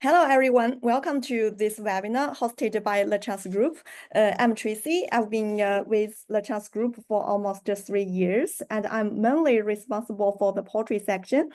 Hello, everyone. Welcome to this webinar hosted by Lachance Group. I'm Tracy. I've been with Lachance Group for almost 3 years, and I'm mainly responsible for the poultry section.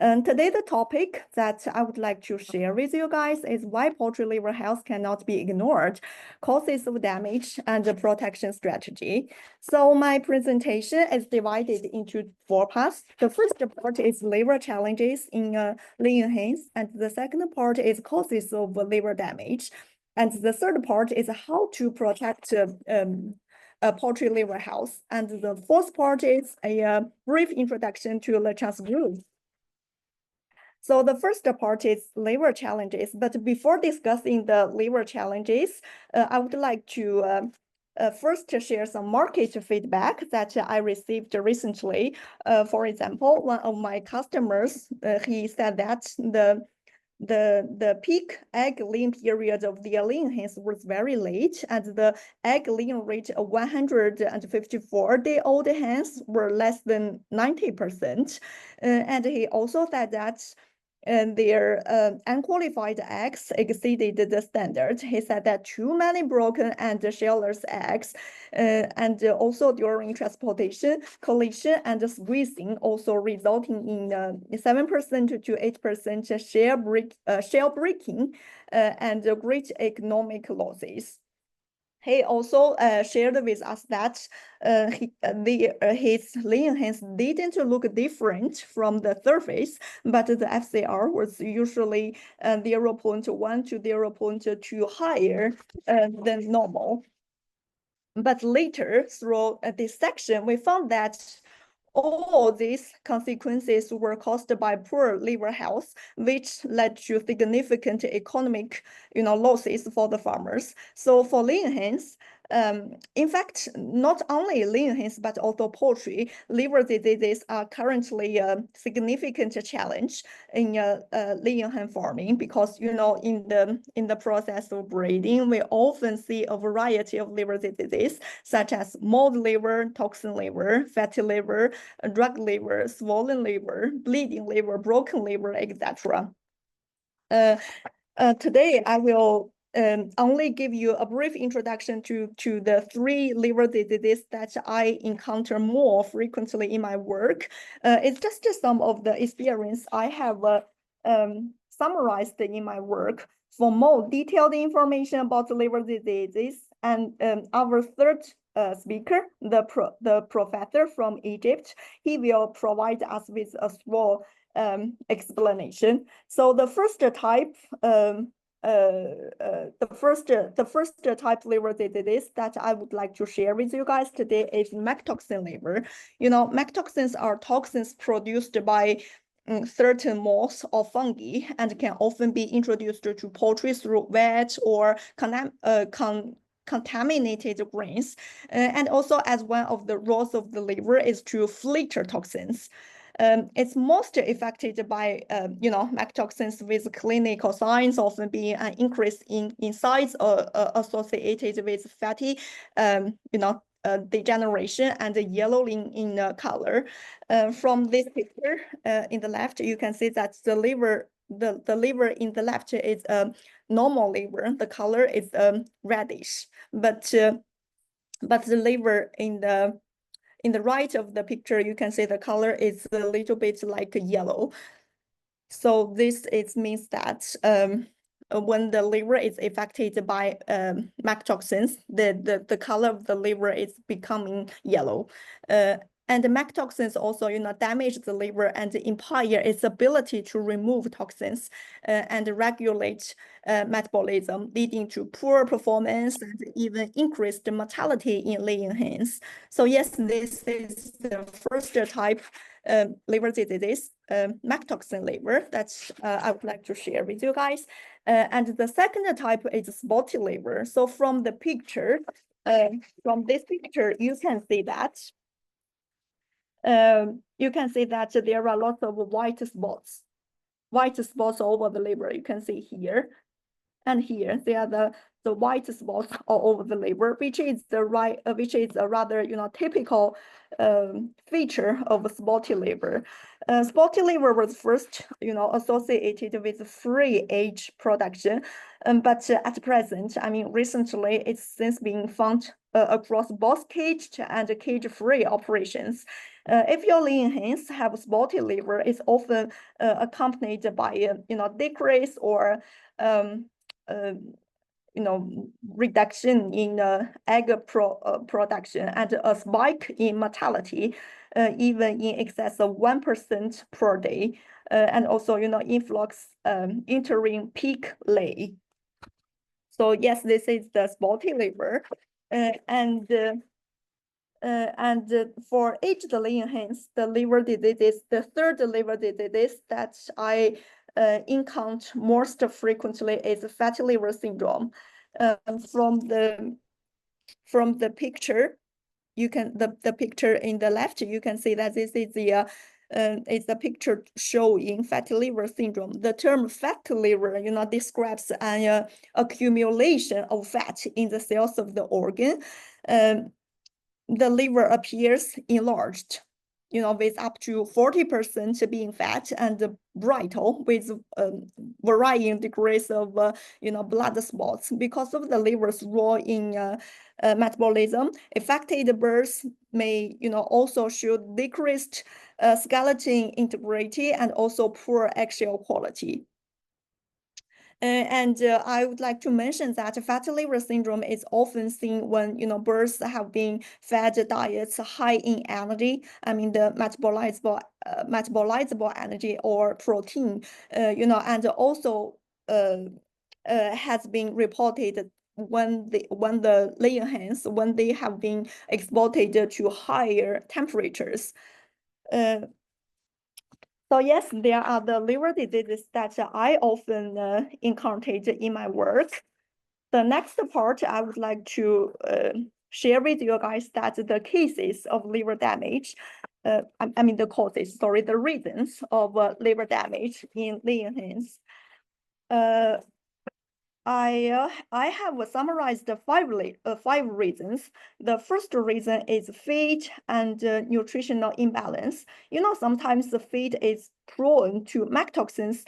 And today, the topic that I would like to share with you guys is why poultry liver health cannot be ignored, causes of damage, and the protection strategy. So my presentation is divided into 4 parts. The first part is liver challenges in lean hens, and the second part is causes of liver damage. And the third part is how to protect poultry liver health. And the fourth part is a brief introduction to Lachance Group. So the first part is liver challenges, but before discussing the liver challenges, I would like to first share some market feedback that I received recently. For example, one of my customers, he said that the peak egg laying period of the lean hens was very late, and the egg laying rate of 154-day-old hens were less than 90%. And he also said that their unqualified eggs exceeded the standard. He said that too many broken and shellless eggs, and also during transportation, collision and squeezing, also resulting in 7% to 8% shell breaking and great economic losses. He also shared with us that his lean hens didn't look different from the surface, but the FCR was usually 0.1 to 0.2 higher than normal. But later, through this section, we found that all these consequences were caused by poor liver health, which led to significant economic, losses for the farmers. So for lean hens, in fact, not only lean hens, but also poultry, liver diseases are currently a significant challenge in lean hen farming because, in the process of breeding, we often see a variety of liver diseases, such as mold liver, toxin liver, fatty liver, drug liver, swollen liver, bleeding liver, broken liver, etc. Today, I will only give you a brief introduction to the 3 liver diseases that I encounter more frequently in my work. It's just some of the experience I have summarized in my work. For more detailed information about liver diseases, and our third speaker, the professor from Egypt, he will provide us with a small explanation. So the first type, the first type liver disease that I would like to share with you guys today is mycotoxin liver. Mycotoxins are toxins produced by certain moths or fungi and can often be introduced to poultry through wet or contaminated grains. And also, as one of the roles of the liver is to filter toxins. It's most affected by, mycotoxins with clinical signs often being an increase in size associated with fatty, degeneration and yellowing in color. From this picture in the left, you can see that the liver in the left is a normal liver. The color is reddish, but the liver in the right of the picture, you can see the color is a little bit like yellow. So this means that when the liver is affected by mycotoxins, the color of the liver is becoming yellow. And the mycotoxins also, damage the liver and impair its ability to remove toxins and regulate metabolism, leading to poor performance and even increased mortality in laying hens. So yes, this is the first type liver disease, mycotoxin liver, that I would like to share with you guys. And the second type is spotty liver. So from the picture, from this picture, you can see that there are lots of white spots over the liver. You can see here. And here they are the white spots all over the liver, which is a rather typical feature of spotty liver. Spotty liver was first associated with free egg production, but at present, I mean recently, it's since been found across both caged and cage-free operations. If your lean hens have spotty liver, it's often accompanied by decrease or reduction in egg production and a spike in mortality, even in excess of 1% per day, and also influx entering peak lay. So yes, this is the spotty liver, and for aged lean hens, the liver diseases, the third liver disease that I encounter most frequently is fatty liver syndrome. From the picture, the picture in the left, you can see that this is the picture showing fatty liver syndrome. The term fatty liver, describes an accumulation of fat in the cells of the organ. The liver appears enlarged, with up to 40% being fat and brittle with varying degrees of, blood spots. Because of the liver's role in metabolism, affected birds may, also show decreased skeleton integrity and also poor eggshell quality. And I would like to mention that fatty liver syndrome is often seen when birds have been fed diets high in energy. I mean the metabolizable energy or protein. And also has been reported when the laying hens when they have been exposed to higher temperatures. So yes, there are the liver diseases that I often encountered in my work. The next part I would like to share with you guys that the cases of liver damage, I mean the causes, sorry, the reasons of liver damage in laying hens. I have summarized the five reasons. The first reason is feed and nutritional imbalance. Sometimes the feed is prone to mycotoxins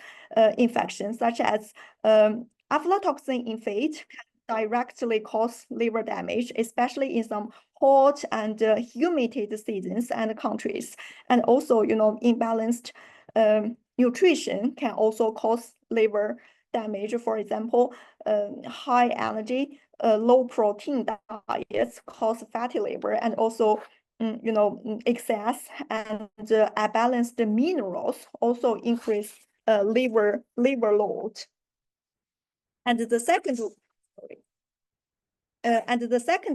infections, such as aflatoxin in feed can directly cause liver damage, especially in some hot and humid seasons and countries. And also, imbalanced nutrition can also cause liver damage. For example, high energy, low protein diets cause fatty liver, and also excess and unbalanced minerals also increase liver load. And the second,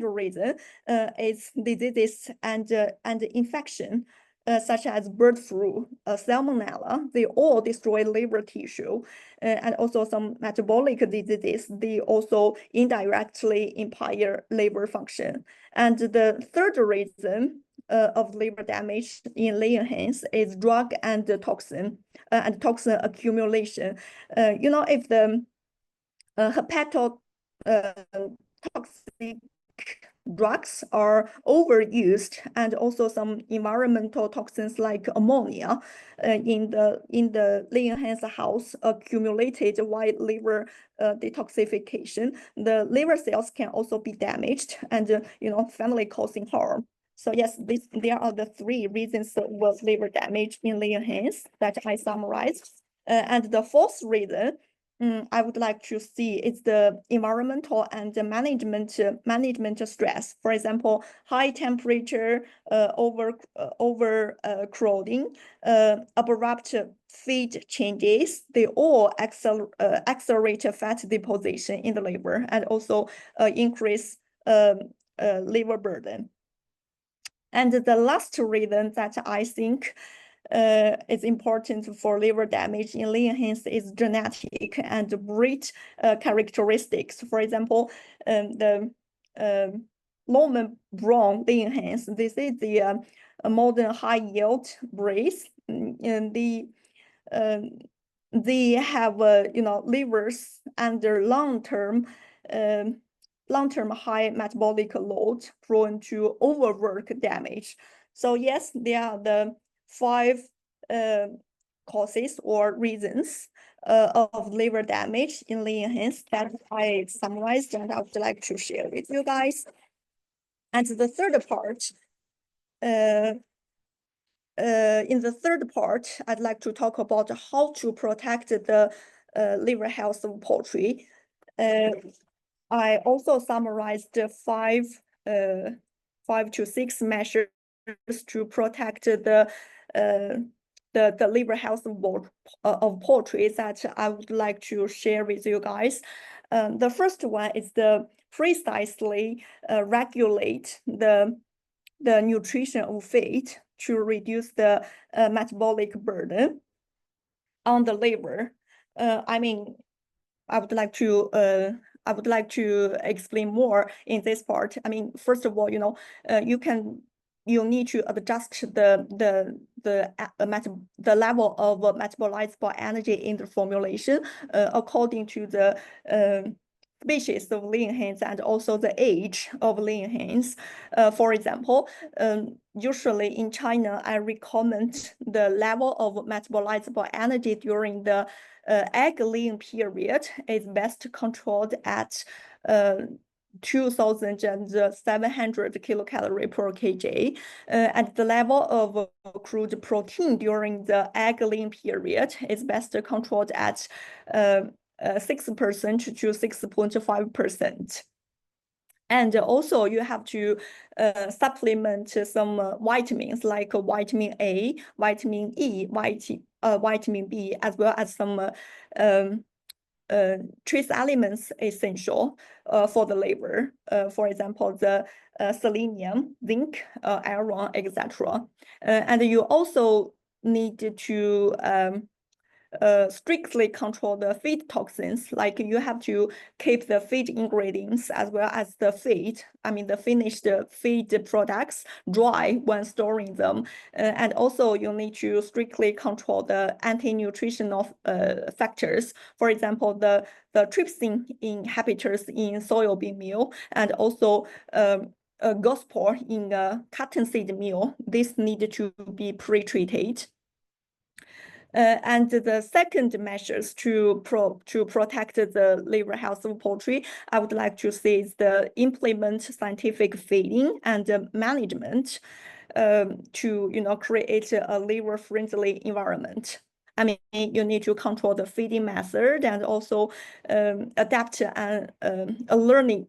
reason is diseases and infection. Such as bird flu, salmonella, they all destroy liver tissue, and also some metabolic diseases, they also indirectly impair liver function. And the third reason of liver damage in laying hens is drug and toxin accumulation. If the hepatotoxic drugs are overused, and also some environmental toxins like ammonia in the laying hens house accumulated while liver detoxification, the liver cells can also be damaged and finally causing harm. So yes, there are the three reasons of liver damage in laying hens that I summarized. And the fourth reason I would like to see is the environmental and the management stress. For example, high temperature, overcrowding, abrupt feed changes. They all accelerate fat deposition in the liver and also increase liver burden. And the last reason that I think it's important for liver damage in laying hens is genetic and breed characteristics. For example, the Longman Brown laying hens, this is the modern high yield breeds, and they have livers under long-term high metabolic load prone to overwork damage. So yes, there are the 5 causes or reasons of liver damage in Lachance that I summarized and I would like to share with you guys. And the third part, in the third part, I'd like to talk about how to protect the liver health of poultry. I also summarized 5 to 6 measures to protect the liver health of poultry that I would like to share with you guys. The first one is the precisely regulate the nutrition of feed to reduce the metabolic burden on the liver. I mean, I would like to explain more in this part. I mean, first of all, you need to adjust the level of metabolizable energy in the formulation according to the species of Lachance and also the age of Lachance. For example, usually in China, I recommend the level of metabolizable energy during the egg laying period is best controlled at 2,700 kilocalorie per kg, and the level of crude protein during the egg laying period is best controlled at 6% to 6.5%. And also you have to supplement some vitamins like vitamin A, vitamin E, vitamin B, as well as some trace elements essential for the liver. For example, the selenium, zinc, iron, etc. And you also need to strictly control the feed toxins. Like you have to keep the feed ingredients as well as the feed, the finished feed products dry when storing them. And also you need to strictly control the anti-nutritional factors. For example, the trypsin inhibitors in soybean meal and also gospel in cottonseed meal. This need to be pre-treated. And the second measures to protect the liver health of poultry, I would like to say is the implement scientific feeding and management to create a liver-friendly environment. You need to control the feeding method and also adapt a learning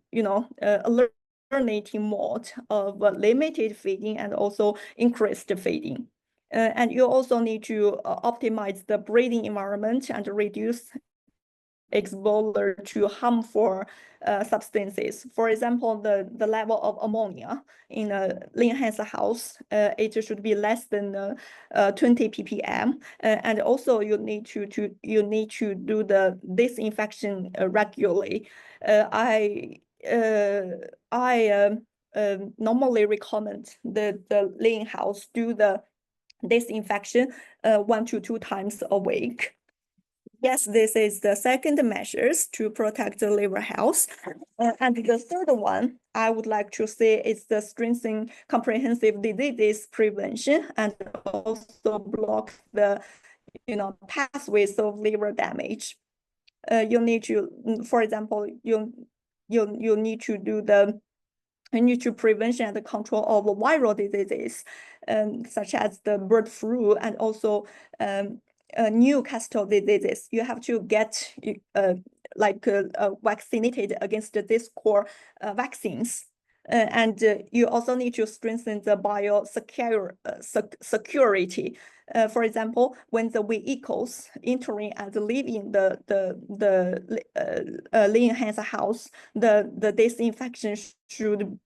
mode of limited feeding and also increased feeding. And you also need to optimize the breeding environment and reduce exposure to harmful substances. For example, the level of ammonia in a Lachance house, it should be less than 20 ppm. And also you need to do the disinfection regularly. I normally recommend the Lachance house do the disinfection 1 to 2 times a week. Yes, this is the second measures to protect the liver health. And the third one I would like to say is the strengthen comprehensive disease prevention and also block the pathways of liver damage. You need to, for example, you need to do the prevention and control of viral diseases, such as the bird flu and also Newcastle diseases. You have to get vaccinated against these core vaccines. And you also need to strengthen the biosecurity. For example, when the vehicles entering and leaving the Lachance house, the disinfection should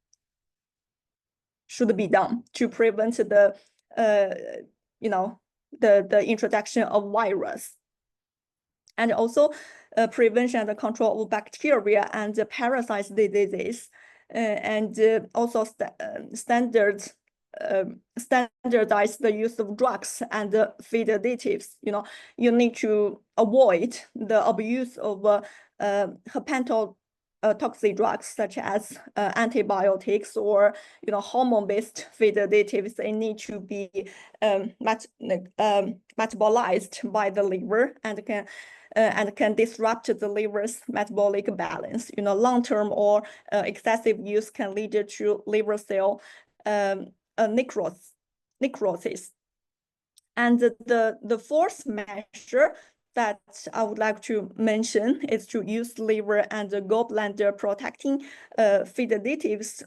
be done to prevent the introduction of virus. And also prevention and control of bacteria and parasite diseases, and also standardize the use of drugs and feed additives. You need to avoid the abuse of hepatotoxic drugs such as antibiotics or hormone-based feed additives, they need to be metabolized by the liver and can disrupt the liver's metabolic balance. Long-term or excessive use can lead to liver cell necrosis. And the fourth measure that I would like to mention is to use liver and gallbladder protecting feed additives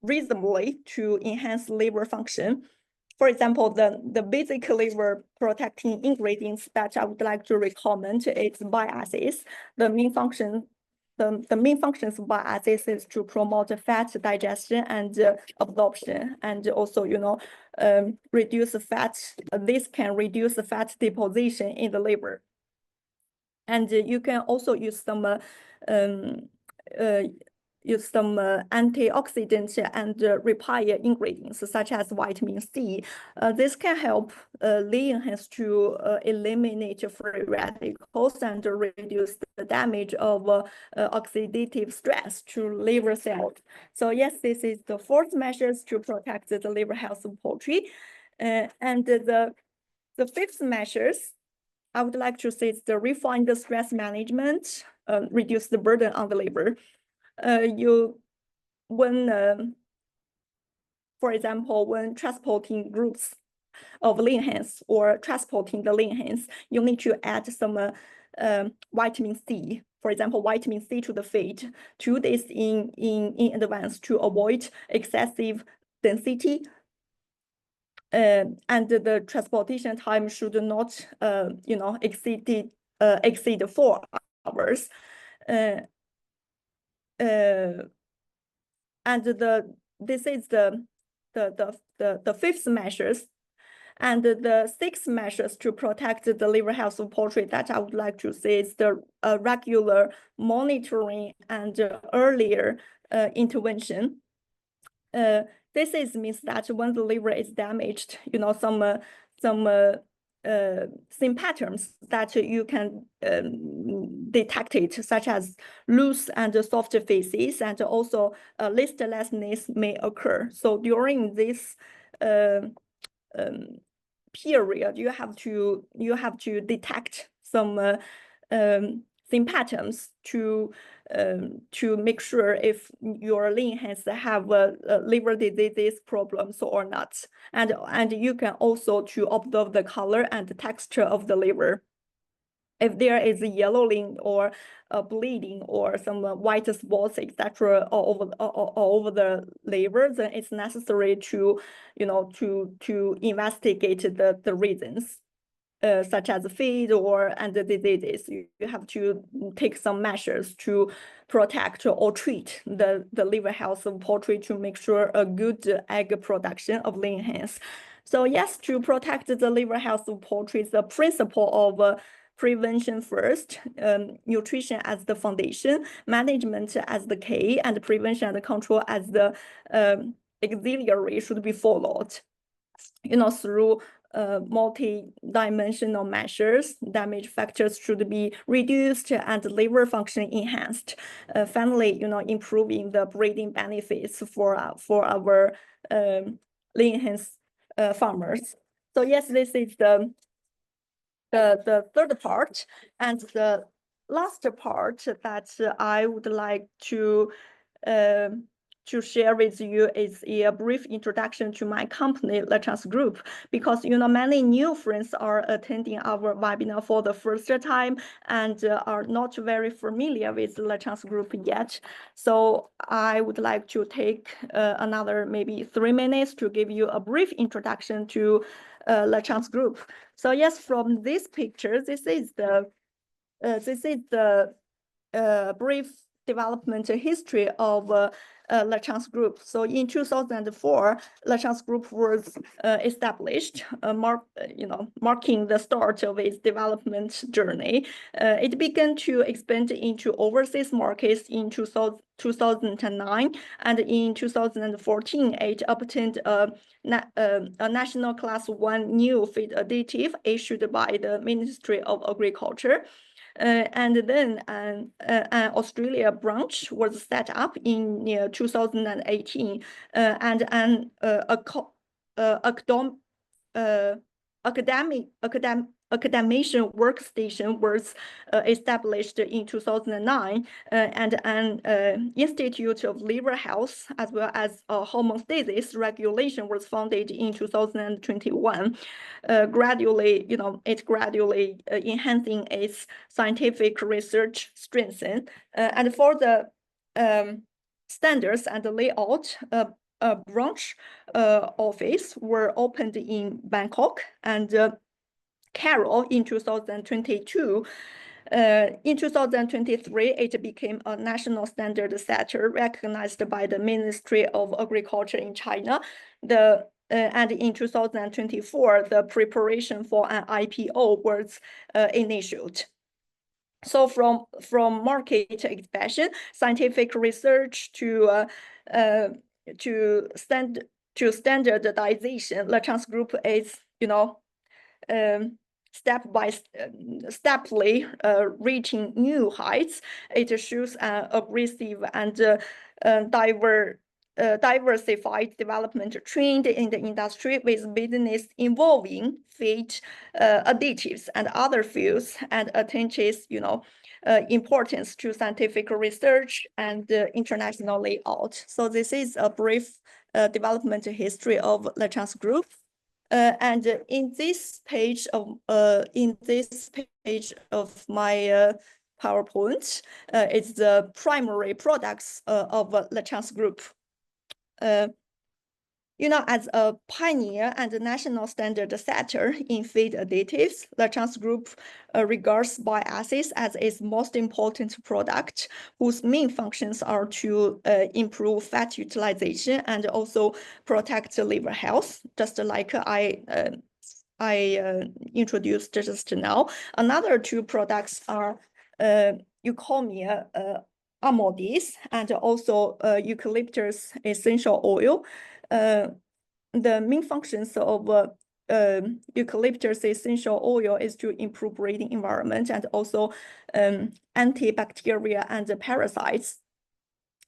reasonably to enhance liver function. For example, the basic liver protecting ingredients that I would like to recommend is bile acids. The main functions of bile acids is to promote fat digestion and absorption, and also reduce fat. This can reduce the fat deposition in the liver. And you can also use some antioxidant and repair ingredients such as vitamin C. This can help Lachance to eliminate free radicals and reduce the damage of oxidative stress to liver cells. So yes, this is the fourth measures to protect the liver health of poultry. And the fifth measures I would like to say is the refine the stress management, reduce the burden on the liver. For example, when transporting groups of Lachance or transporting the Lachance, you need to add some vitamin C. For example, vitamin C to the feed 2 days in advance to avoid excessive density. And the transportation time should not, exceed 4 hours. And this is the fifth measures. And the sixth measures to protect the liver health of poultry that I would like to say is the regular monitoring and earlier intervention. This means that when the liver is damaged, some symptoms that you can detect it, such as loose and soft feces, and also listlessness may occur. So during this period, you have to detect some symptoms to make sure if your Lachance have liver disease problems or not. And you can also to observe the color and the texture of the liver. If there is a yellowing or bleeding or some white spots, etc., all over the liver, then it's necessary to investigate the reasons. Such as feed and the diseases, you have to take some measures to protect or treat the liver health of poultry to make sure a good egg production of Lachance. So yes, to protect the liver health of poultry, the principle of prevention first, nutrition as the foundation, management as the key, and prevention and control as the auxiliary should be followed. Through multi-dimensional measures, damage factors should be reduced and liver function enhanced. Finally, improving the breeding benefits for our Lachance farmers. So yes, this is the third part, and the last part that I would like to share with you is a brief introduction to my company, Lachance Group, because many new friends are attending our webinar for the first time and are not very familiar with Lachance Group yet. So I would like to take another maybe 3 minutes to give you a brief introduction to Lachance Group. So yes, from this picture, this is the brief development history of Lachance Group. So in 2004, Lachance Group was established, marking the start of its development journey. It began to expand into overseas markets in 2009, and in 2014, it obtained a national Class 1 new feed additive issued by the Ministry of Agriculture. And then an Australia branch was set up in 2018, and an academician workstation was established in 2009, and an Institute of Liver Health as well as homeostasis regulation was founded in 2021. Gradually enhancing its scientific research strengthen. And for the standards and the layout, a branch office were opened in Bangkok and Carroll in 2022. In 2023, it became a national standard setter recognized by the Ministry of Agriculture in China. And in 2024, the preparation for an IPO was initiated. So from market expansion, scientific research to standardization, Lachance Group is steply reaching new heights. It shows an aggressive and diversified development trend in the industry, with business involving feed additives and other fields, and attaches importance to scientific research and international layout. So this is a brief development history of Lachance Group. And in this page of my PowerPoint, it's the primary products of Lachance Group. As a pioneer and a national standard setter in feed additives, Lachance Group regards bile acids as its most important product, whose main functions are to improve fat utilization and also protect liver health, just like I introduced just now. Another two products are Cuixiaoqing amodis and also eucalyptus essential oil. The main functions of eucalyptus essential oil is to improve breathing environment and also antibacterial and parasites.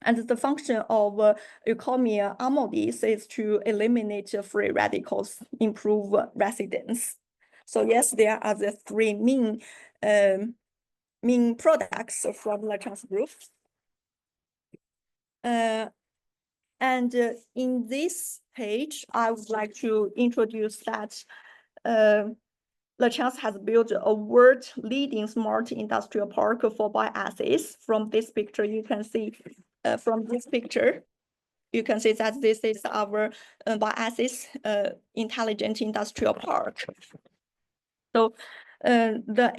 And the function of Cuixiaoqing amodis is to eliminate free radicals, improve residence. So yes, there are the three main products from Lachance Group. And in this page, I would like to introduce that Lachance has built a world-leading smart industrial park for bile acids. From this picture, you can see that this is our bile acids intelligent industrial park. So the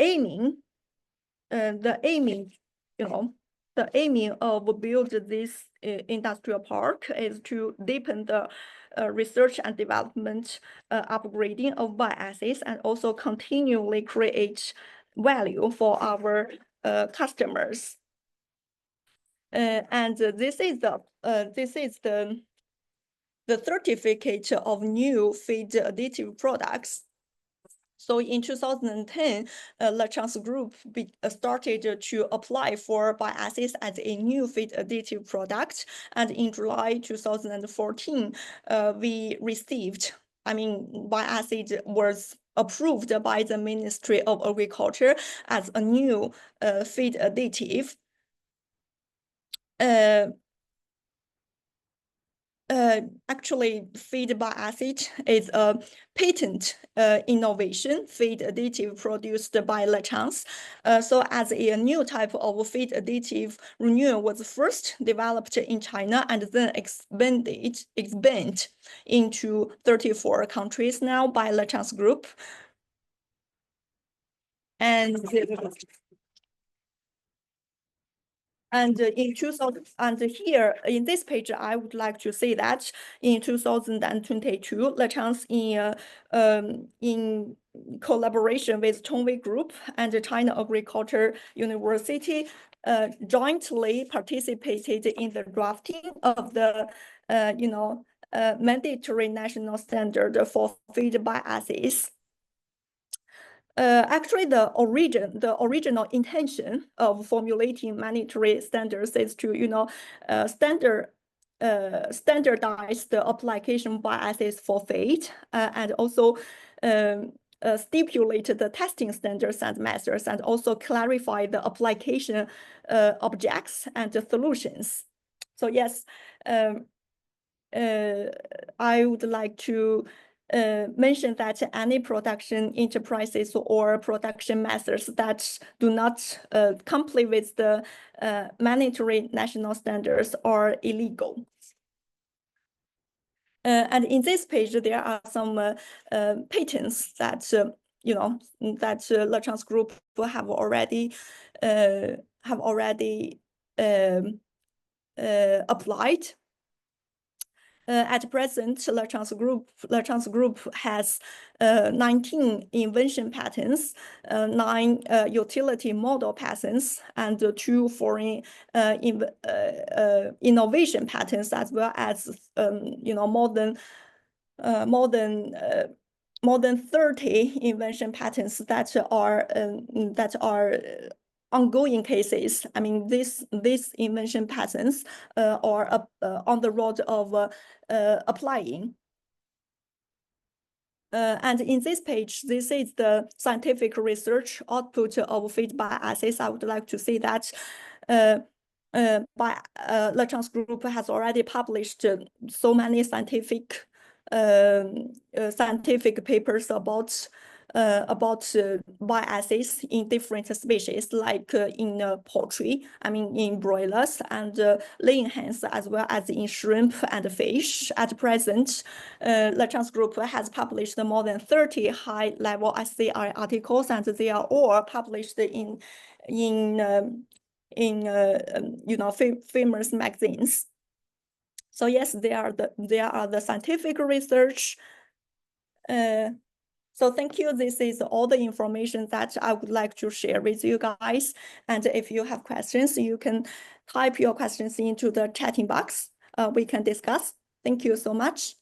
aiming of build this industrial park is to deepen the research and development, upgrading of bile acids, and also continually create value for our customers. And this is the certificate of new feed additive products. So in 2010, Lachance Group started to apply for bile acids as a new feed additive product. And in July 2014, we received, bile acid was approved by the Ministry of Agriculture as a new feed additive. Actually, feed bile acid is a patent innovation feed additive produced by Lachance. So as a new type of feed additive, Renewal was first developed in China and then expand into 34 countries now by Lachance Group. And And in 2000, and here in this page, I would like to say that in 2022, Lachance in collaboration with Tongwei Group and the China Agriculture University, jointly participated in the drafting of the, mandatory national standard for feed bioassays. Actually, the original intention of formulating mandatory standards is to, standardize the application bioassays for feed, and also stipulate the testing standards and methods, and also clarify the application objects and the solutions. So yes, I would like to mention that any production enterprises or production methods that do not comply with the mandatory national standards are illegal. And in this page, there are some patents that Lachance Group have already applied. At present, Lachance Group has 19 invention patents, 9 utility model patents, and 2 foreign innovation patents, as well as more than 30 invention patents that are ongoing cases. I mean, these invention patents are on the road of applying. And in this page, this is the scientific research output of feed bioassays. I would like to say that Lachance Group has already published so many scientific papers about bioassays in different species, like in poultry, I mean in broilers and laying hens, as well as in shrimp and fish. At present, Lachance Group has published more than 30 high-level SCI articles, and they are all published in famous magazines. So yes, they are the scientific research. So thank you. This is all the information that I would like to share with you guys. And if you have questions, you can type your questions into the chatting box. We can discuss. Thank you so much.